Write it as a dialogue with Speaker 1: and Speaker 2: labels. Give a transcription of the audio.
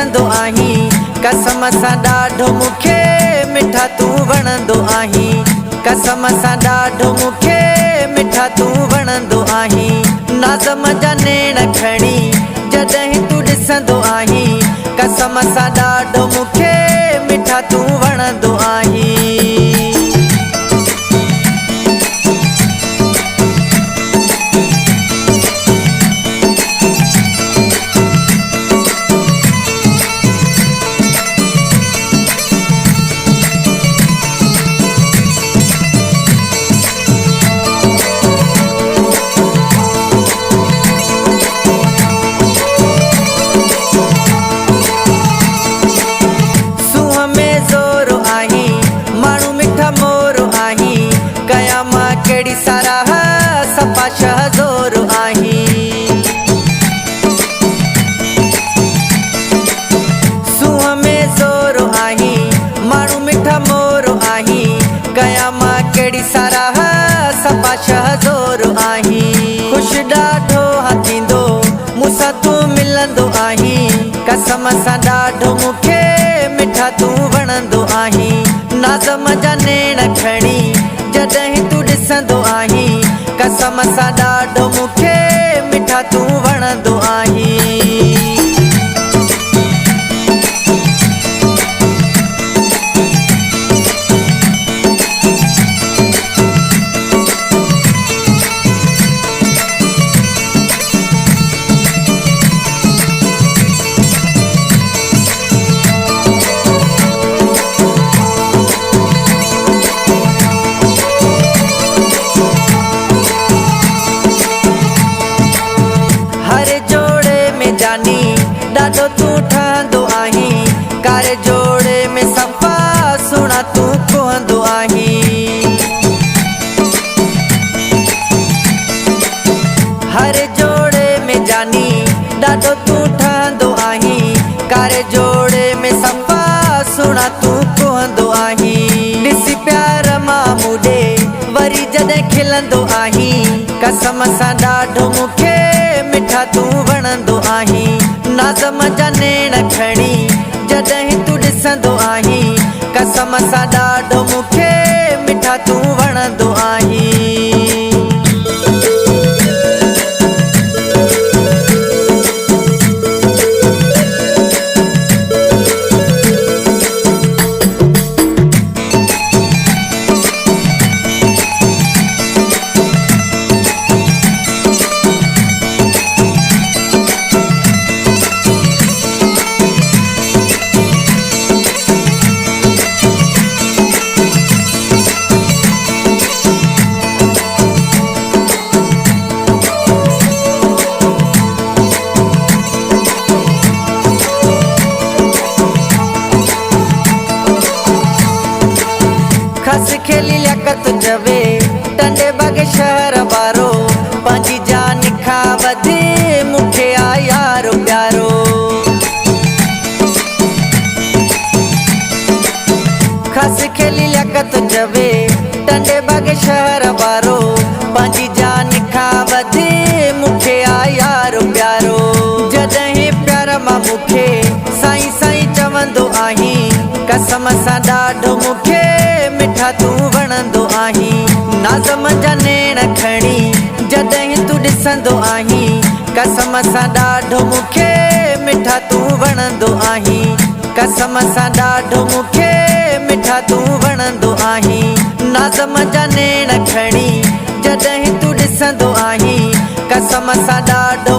Speaker 1: ॾिसंदो आहीं, कसम सां ॾाढो मूंखे मिठा तूं वणंदो आहीं, कसम सां ॾाढो मूंखे मिठा तूं वणंदो आहीं। नाज़म जा नेण खणी जॾहिं तूं ॾिसंदो आहीं, कसम सां ॾाढो मूंखे मिठा तूं वणंदो आहीं। कहिड़ी साराह सफ़ा शहज़ोर आहीं, सूंहं में ज़ोर आहीं, माण्हू मिठा मोर आहीं, कयां मां कहिड़ी साराह सफ़ा शहज़ोर आहीं। ख़ुशि ॾाढो थींदो मूंसां तूं मिलंदो आहीं, कसम सां ॾाढो मूंखे मिठा तूं वणंदो आहीं। नाज़म जा नेण खणी जॾहिं तूं ॾिसंदो आहीं, कसम सां ॾाढो मूंखे मिठा तूं वणंदो आहीं। ॾाढो तूं ठहंदो आहीं, कारे जोड़े में सफ़ा सुहिणा तूं कुहंदो आहीं। हर जोड़े में जानी ॾाढो तूं ठहंदो आहीं, कारे जोड़े में सफ़ा सुहिणा तूं कुहंदो आहीं। ॾिसी प्यार मां मूंॾे वरी जॾहिं खिलंदो आहीं, कसम सां ॾाढो मूंखे मिठा तूं वणंदो आहीं। नाज़म जा नेण खणी जॾहिं तूं ॾिसंदो आहीं, कसम सां ॾाढो मूंखे मिठा तूं वणंदो आहीं। खस खेली लियाकत जवे टंडे बागे शहर वारो, पंहिंजी जान खां वधे मूंखे आ यारो प्यारो। खस खेली लियाकत जवे टंडे बागे शहर वारो, पंहिंजी जान खां वधे मूंखे आ यारो प्यारो। जॾहिं प्यार मां मूंखे साईं साईं चवंदो आहीं, कसम सां ॾाढो मूंखे मिठा तूं वणंदो आहीं। नाज़म जा नेण खणी जॾहिं तूं ॾिसंदो आहीं, कसम सां ॾाढो मूंखे मिठा तूं वणंदो आहीं, कसम सां ॾाढो मूंखे मिठा तूं वणंदो आहीं। नाज़म जा नेण खणी जॾहिं तूं ॾिसंदो आहीं, कसम सां ॾाढो